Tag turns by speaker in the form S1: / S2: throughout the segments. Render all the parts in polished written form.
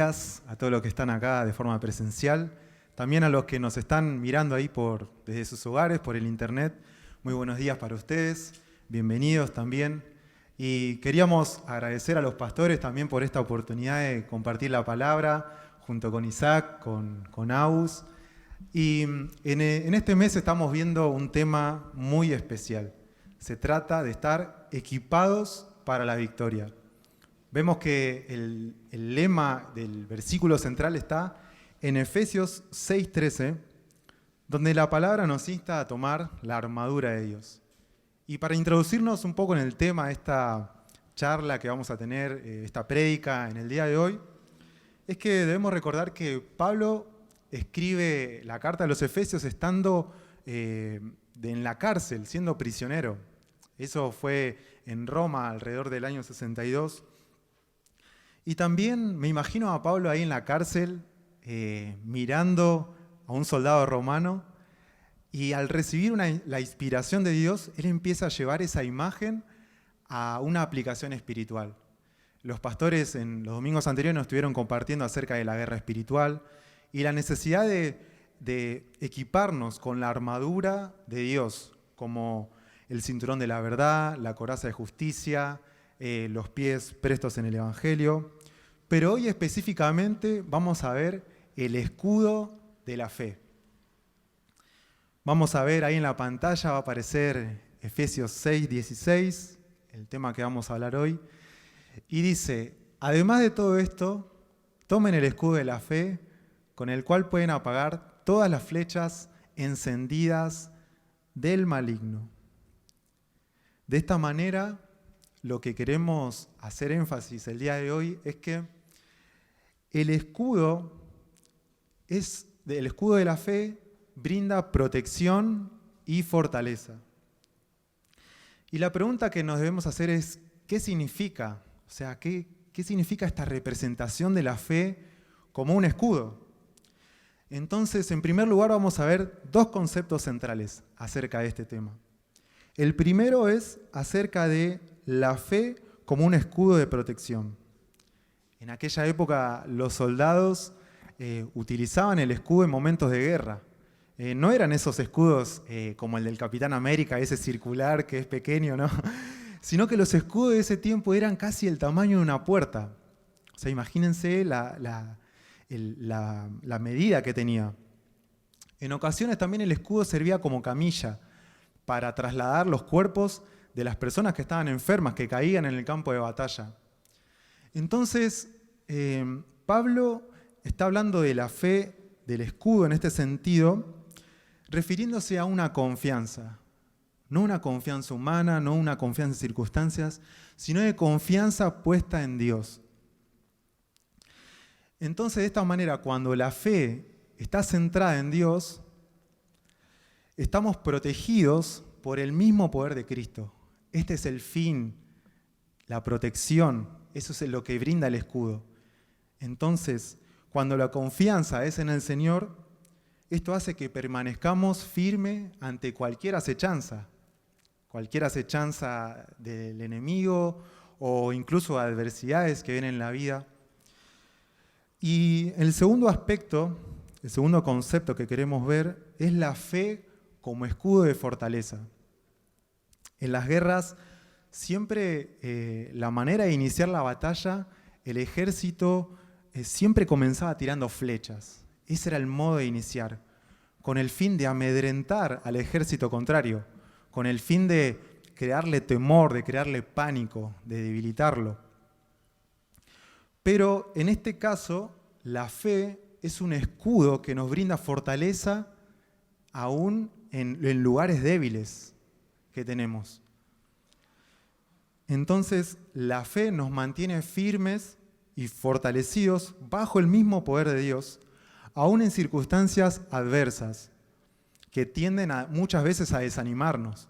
S1: días a todos los que están acá de forma presencial, también a los que nos están mirando ahí desde sus hogares, por el internet. Muy buenos días para ustedes, bienvenidos también. Y queríamos agradecer a los pastores también por esta oportunidad de compartir la palabra junto con Isaac, con Aus. Y en este mes estamos viendo un tema muy especial. Se trata de estar equipados para la victoria. Vemos que el lema del versículo central está en Efesios 6:13, donde la palabra nos insta a tomar la armadura de Dios. Y para introducirnos un poco en el tema de esta charla que vamos a tener, esta prédica en el día de hoy, es que debemos recordar que Pablo escribe la carta a los Efesios estando en la cárcel, siendo prisionero. Eso fue en Roma alrededor del año 62. Y también me imagino a Pablo ahí en la cárcel mirando a un soldado romano, y al recibir la inspiración de Dios, él empieza a llevar esa imagen a una aplicación espiritual. Los pastores en los domingos anteriores nos estuvieron compartiendo acerca de la guerra espiritual y la necesidad de equiparnos con la armadura de Dios, como el cinturón de la verdad, la coraza de justicia, los pies prestos en el Evangelio. Pero hoy específicamente vamos a ver el escudo de la fe. Vamos a ver ahí en la pantalla, va a aparecer Efesios 6:16, el tema que vamos a hablar hoy. Y dice: además de todo esto, tomen el escudo de la fe, con el cual pueden apagar todas las flechas encendidas del maligno. De esta manera, lo que queremos hacer énfasis el día de hoy es que el escudo de la fe brinda protección y fortaleza. Y la pregunta que nos debemos hacer es: ¿qué significa? O sea, ¿qué significa esta representación de la fe como un escudo? Entonces, en primer lugar, vamos a ver dos conceptos centrales acerca de este tema. El primero es acerca de la fe como un escudo de protección. En aquella época los soldados utilizaban el escudo en momentos de guerra. No eran esos escudos como el del Capitán América, ese circular que es pequeño, ¿no? Sino que los escudos de ese tiempo eran casi el tamaño de una puerta. O sea, imagínense la medida que tenía. En ocasiones también el escudo servía como camilla para trasladar los cuerpos de las personas que estaban enfermas, que caían en el campo de batalla. Entonces, Pablo está hablando de la fe, del escudo en este sentido, refiriéndose a una confianza. No una confianza humana, no una confianza en circunstancias, sino de confianza puesta en Dios. Entonces, de esta manera, cuando la fe está centrada en Dios, estamos protegidos por el mismo poder de Cristo. Este es el fin, la protección, eso es lo que brinda el escudo. Entonces, cuando la confianza es en el Señor, esto hace que permanezcamos firmes ante cualquier acechanza del enemigo o incluso adversidades que vienen en la vida. Y el segundo aspecto, el segundo concepto que queremos ver es la fe como escudo de fortaleza. En las guerras, siempre la manera de iniciar la batalla, el ejército siempre comenzaba tirando flechas. Ese era el modo de iniciar, con el fin de amedrentar al ejército contrario, con el fin de crearle temor, de crearle pánico, de debilitarlo. Pero en este caso, la fe es un escudo que nos brinda fortaleza aún en lugares débiles que tenemos. Entonces, la fe nos mantiene firmes y fortalecidos bajo el mismo poder de Dios, aún en circunstancias adversas que tienden muchas veces a desanimarnos.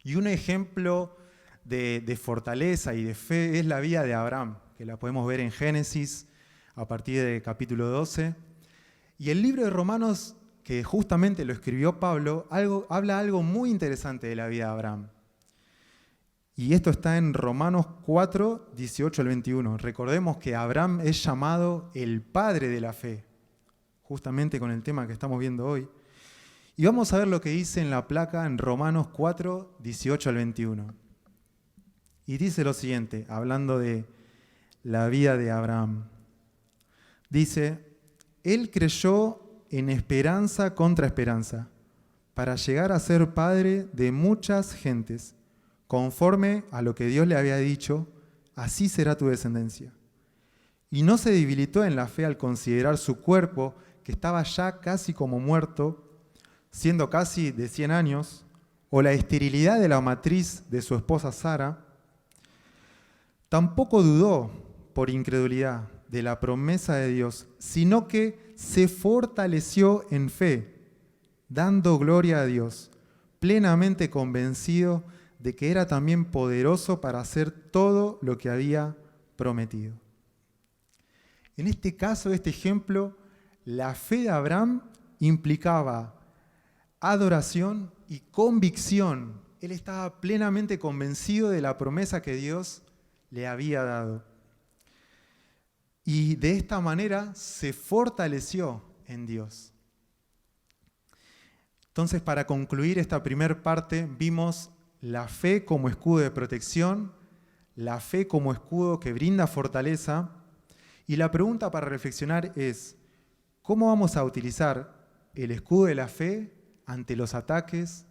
S1: Y un ejemplo de fortaleza y de fe es la vida de Abraham, que la podemos ver en Génesis a partir del capítulo 12. Y el libro de Romanos, que justamente lo escribió Pablo, habla algo muy interesante de la vida de Abraham. Y esto está en Romanos 4, 18 al 21. Recordemos que Abraham es llamado el padre de la fe, justamente con el tema que estamos viendo hoy. Y vamos a ver lo que dice en la placa en Romanos 4, 18 al 21. Y dice lo siguiente, hablando de la vida de Abraham. Dice, él creyó en esperanza contra esperanza, para llegar a ser padre de muchas gentes. Conforme a lo que Dios le había dicho, así será tu descendencia. Y no se debilitó en la fe al considerar su cuerpo, que estaba ya casi como muerto, siendo casi de 100 años, o la esterilidad de la matriz de su esposa Sara. Tampoco dudó por incredulidad de la promesa de Dios, sino que se fortaleció en fe, dando gloria a Dios, plenamente convencido de que era también poderoso para hacer todo lo que había prometido. En este caso, este ejemplo, la fe de Abraham implicaba adoración y convicción. Él estaba plenamente convencido de la promesa que Dios le había dado. Y de esta manera se fortaleció en Dios. Entonces, para concluir esta primera parte, vimos la fe como escudo de protección, la fe como escudo que brinda fortaleza. Y la pregunta para reflexionar es, ¿cómo vamos a utilizar el escudo de la fe ante los ataques,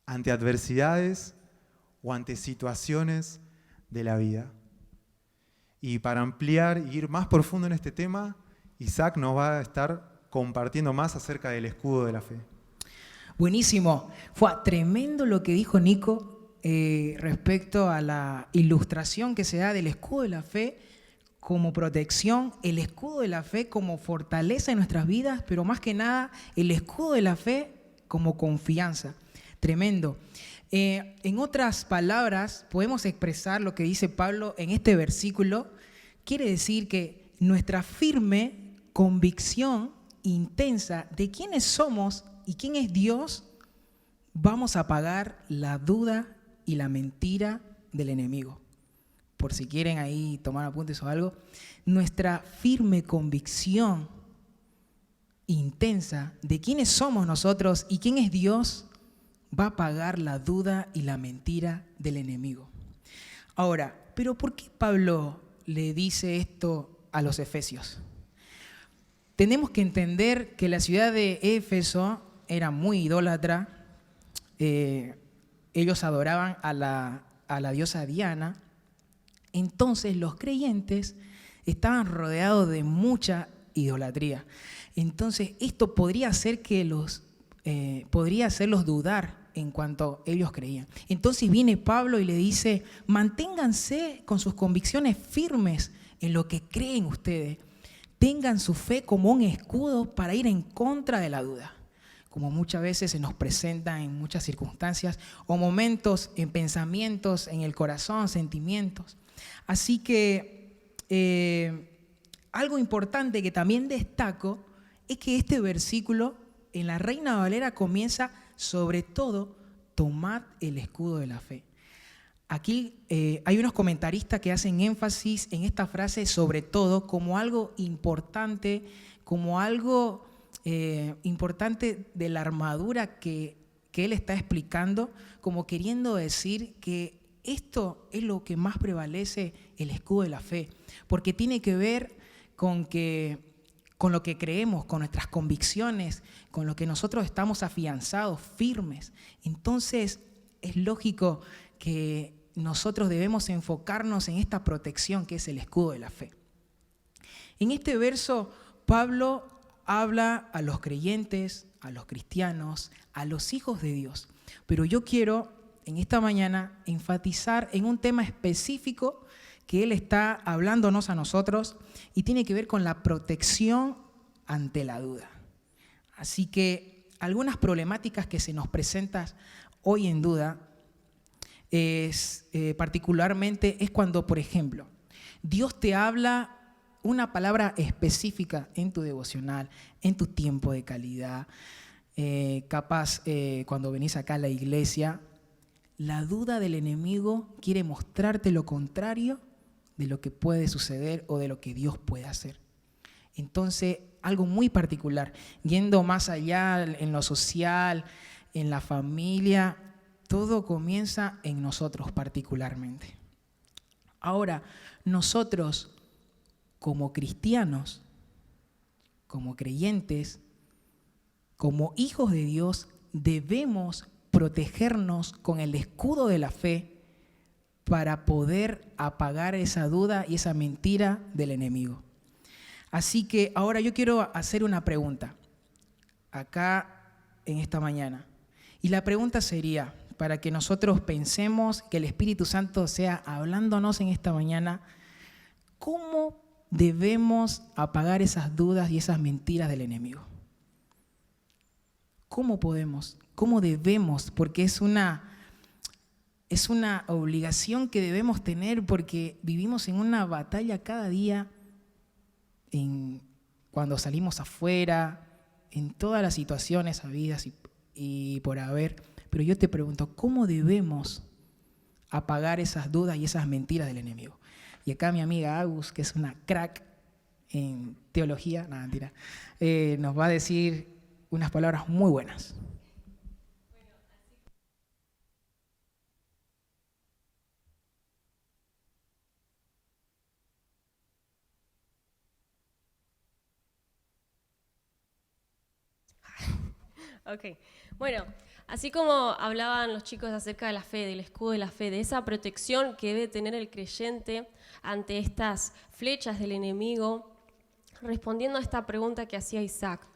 S1: ante adversidades o ante situaciones de la vida? Y para ampliar y ir más profundo en este tema, Isaac nos va a estar compartiendo más acerca del escudo de la fe.
S2: Buenísimo. Fue tremendo lo que dijo Nico respecto a la ilustración que se da del escudo de la fe como protección, el escudo de la fe como fortaleza en nuestras vidas, pero más que nada el escudo de la fe como confianza. Tremendo. En otras palabras, podemos expresar lo que dice Pablo en este versículo. Quiere decir que nuestra firme convicción intensa de quiénes somos y quién es Dios, vamos a apagar la duda y la mentira del enemigo. Por si quieren ahí tomar apuntes o algo, nuestra firme convicción intensa de quiénes somos nosotros y quién es Dios va a apagar la duda y la mentira del enemigo. Ahora, ¿pero por qué Pablo le dice esto a los efesios? Tenemos que entender que la ciudad de Éfeso era muy idólatra. Ellos adoraban a la diosa Diana. Entonces los creyentes estaban rodeados de mucha idolatría. Entonces esto podría hacerlos dudar en cuanto ellos creían. Entonces viene Pablo y le dice, manténganse con sus convicciones firmes en lo que creen ustedes. Tengan su fe como un escudo para ir en contra de la duda, como muchas veces se nos presenta en muchas circunstancias o momentos, en pensamientos, en el corazón, sentimientos. Así que algo importante que también destaco es que este versículo en la Reina Valera comienza sobre todo, tomad el escudo de la fe. Aquí hay unos comentaristas que hacen énfasis en esta frase sobre todo como algo importante, como algo importante de la armadura que él está explicando, como queriendo decir que esto es lo que más prevalece el escudo de la fe, porque tiene que ver con lo que creemos, con nuestras convicciones, con lo que nosotros estamos afianzados, firmes. Entonces es lógico que nosotros debemos enfocarnos en esta protección que es el escudo de la fe. En este verso, Pablo habla a los creyentes, a los cristianos, a los hijos de Dios. Pero yo quiero en esta mañana enfatizar en un tema específico que él está hablándonos a nosotros y tiene que ver con la protección ante la duda. Así que algunas problemáticas que se nos presentan hoy en duda particularmente es cuando, por ejemplo, Dios te habla una palabra específica en tu devocional, en tu tiempo de calidad, capaz cuando venís acá a la iglesia, la duda del enemigo quiere mostrarte lo contrario de lo que puede suceder o de lo que Dios puede hacer. Entonces, algo muy particular, yendo más allá en lo social, en la familia, todo comienza en nosotros particularmente. Ahora, nosotros como cristianos, como creyentes, como hijos de Dios, debemos protegernos con el escudo de la fe para poder apagar esa duda y esa mentira del enemigo. Así que ahora yo quiero hacer una pregunta acá en esta mañana. Y la pregunta sería, para que nosotros pensemos, que el Espíritu Santo sea hablándonos en esta mañana, ¿cómo debemos apagar esas dudas y esas mentiras del enemigo? ¿Cómo podemos? ¿Cómo debemos? Porque es una obligación que debemos tener, porque vivimos en una batalla cada día, cuando salimos afuera, en todas las situaciones habidas y por haber. Pero yo te pregunto, ¿cómo debemos apagar esas dudas y esas mentiras del enemigo? Y acá mi amiga Agus, que es una crack en teología, nada, mentira, nos va a decir unas palabras muy buenas.
S3: Ok, bueno, así como hablaban los chicos acerca de la fe, del escudo de la fe, de esa protección que debe tener el creyente ante estas flechas del enemigo, respondiendo a esta pregunta que hacía Isaac.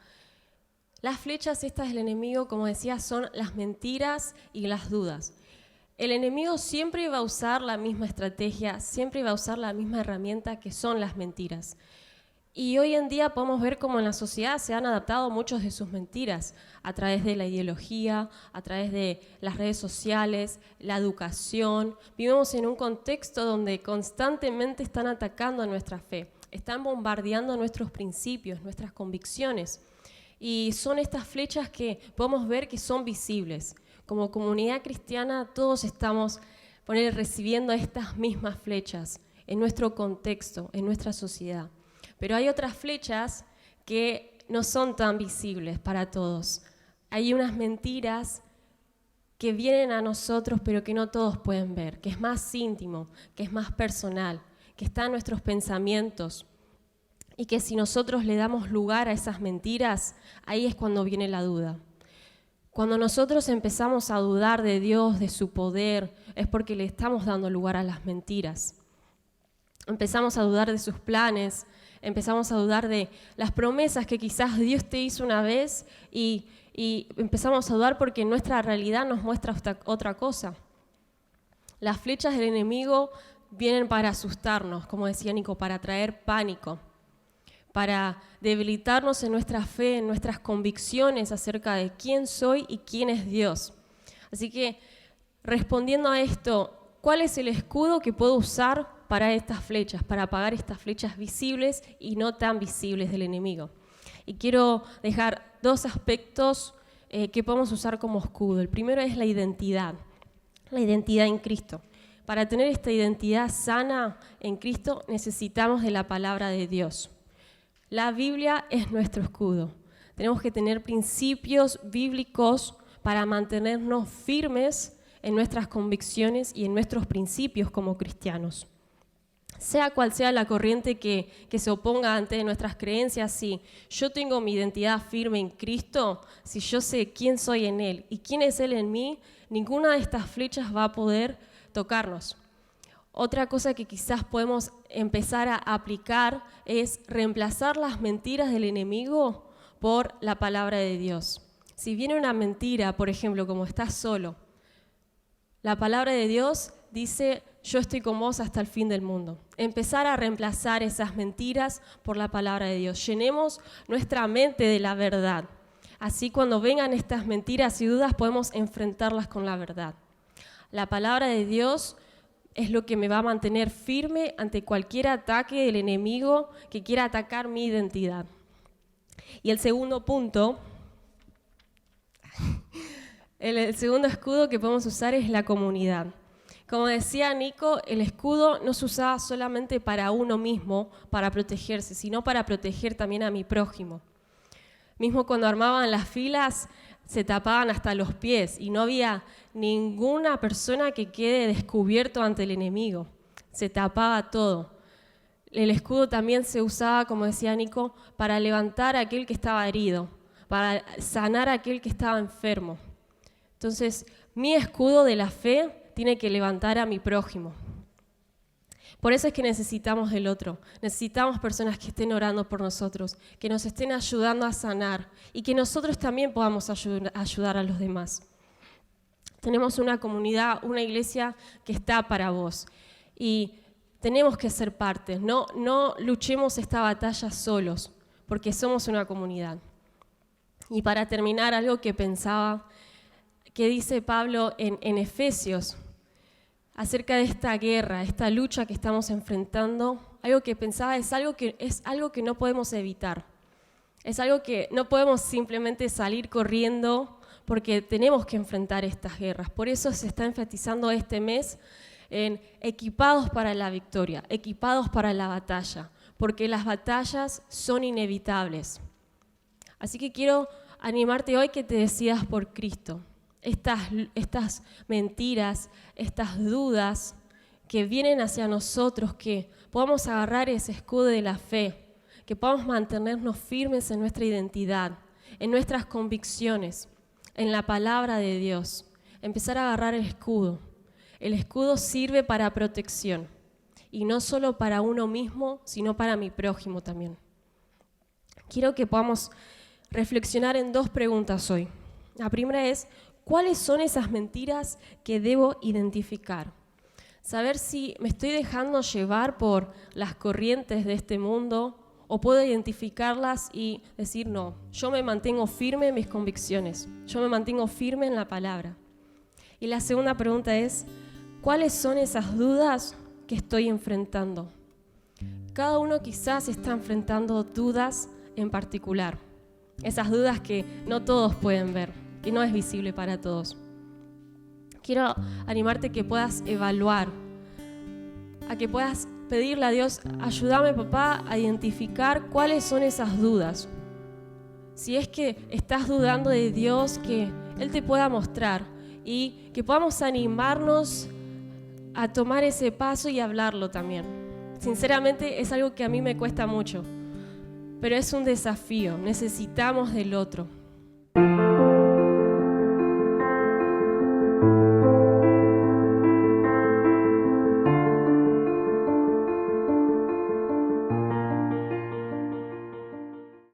S3: Las flechas estas del enemigo, como decía, son las mentiras y las dudas. El enemigo siempre va a usar la misma estrategia, siempre va a usar la misma herramienta, que son las mentiras. Y hoy en día podemos ver cómo en la sociedad se han adaptado muchas de sus mentiras a través de la ideología, a través de las redes sociales, la educación. Vivimos en un contexto donde constantemente están atacando a nuestra fe, están bombardeando nuestros principios, nuestras convicciones. Y son estas flechas que podemos ver que son visibles. Como comunidad cristiana todos estamos recibiendo estas mismas flechas en nuestro contexto, en nuestra sociedad. Pero hay otras flechas que no son tan visibles para todos. Hay unas mentiras que vienen a nosotros, pero que no todos pueden ver, que es más íntimo, que es más personal, que está en nuestros pensamientos. Y que si nosotros le damos lugar a esas mentiras, ahí es cuando viene la duda. Cuando nosotros empezamos a dudar de Dios, de su poder, es porque le estamos dando lugar a las mentiras. Empezamos a dudar de sus planes, empezamos a dudar de las promesas que quizás Dios te hizo una vez y empezamos a dudar porque nuestra realidad nos muestra otra cosa. Las flechas del enemigo vienen para asustarnos, como decía Nico, para traer pánico, para debilitarnos en nuestra fe, en nuestras convicciones acerca de quién soy y quién es Dios. Así que, respondiendo a esto, ¿cuál es el escudo que puedo usar para estas flechas, para apagar estas flechas visibles y no tan visibles del enemigo? Y quiero dejar dos aspectos que podemos usar como escudo. El primero es la identidad en Cristo. Para tener esta identidad sana en Cristo necesitamos de la palabra de Dios. La Biblia es nuestro escudo. Tenemos que tener principios bíblicos para mantenernos firmes en nuestras convicciones y en nuestros principios como cristianos. Sea cual sea la corriente que se oponga ante nuestras creencias, si yo tengo mi identidad firme en Cristo, si yo sé quién soy en Él y quién es Él en mí, ninguna de estas flechas va a poder tocarnos. Otra cosa que quizás podemos empezar a aplicar es reemplazar las mentiras del enemigo por la palabra de Dios. Si viene una mentira, por ejemplo, como estás solo, la palabra de Dios dice: yo estoy con vos hasta el fin del mundo. Empezar a reemplazar esas mentiras por la palabra de Dios. Llenemos nuestra mente de la verdad. Así cuando vengan estas mentiras y dudas podemos enfrentarlas con la verdad. La palabra de Dios es lo que me va a mantener firme ante cualquier ataque del enemigo que quiera atacar mi identidad. Y el segundo punto El segundo escudo que podemos usar es la comunidad. Como decía Nico, el escudo no se usaba solamente para uno mismo, para protegerse, sino para proteger también a mi prójimo. Mismo cuando armaban las filas, se tapaban hasta los pies y no había ninguna persona que quede descubierto ante el enemigo. Se tapaba todo. El escudo también se usaba, como decía Nico, para levantar a aquel que estaba herido, para sanar a aquel que estaba enfermo. Entonces, mi escudo de la fe tiene que levantar a mi prójimo. Por eso es que necesitamos del otro. Necesitamos personas que estén orando por nosotros, que nos estén ayudando a sanar y que nosotros también podamos ayudar a los demás. Tenemos una comunidad, una iglesia que está para vos y tenemos que ser parte. No luchemos esta batalla solos, porque somos una comunidad. Y para terminar, algo que pensaba, que dice Pablo en Efesios, acerca de esta guerra, esta lucha que estamos enfrentando, algo que pensaba es algo que no podemos evitar. Es algo que no podemos simplemente salir corriendo porque tenemos que enfrentar estas guerras. Por eso se está enfatizando este mes en equipados para la victoria, equipados para la batalla, porque las batallas son inevitables. Así que quiero animarte hoy que te decidas por Cristo. Estas mentiras, estas dudas que vienen hacia nosotros, que podamos agarrar ese escudo de la fe, que podamos mantenernos firmes en nuestra identidad, en nuestras convicciones, en la palabra de Dios. Empezar a agarrar el escudo. El escudo sirve para protección, y no solo para uno mismo, sino para mi prójimo también. Quiero que podamos reflexionar en 2 preguntas hoy. La primera es, ¿cuáles son esas mentiras que debo identificar? Saber si me estoy dejando llevar por las corrientes de este mundo o puedo identificarlas y decir, no, yo me mantengo firme en mis convicciones, yo me mantengo firme en la palabra. Y la segunda pregunta es, ¿cuáles son esas dudas que estoy enfrentando? Cada uno quizás está enfrentando dudas en particular, esas dudas que no todos pueden ver, que no es visible para todos. Quiero animarte a que puedas evaluar, a que puedas pedirle a Dios, ayúdame papá a identificar cuáles son esas dudas. Si es que estás dudando de Dios, que Él te pueda mostrar y que podamos animarnos a tomar ese paso y hablarlo también. Sinceramente es algo que a mí me cuesta mucho, pero es un desafío, necesitamos del otro.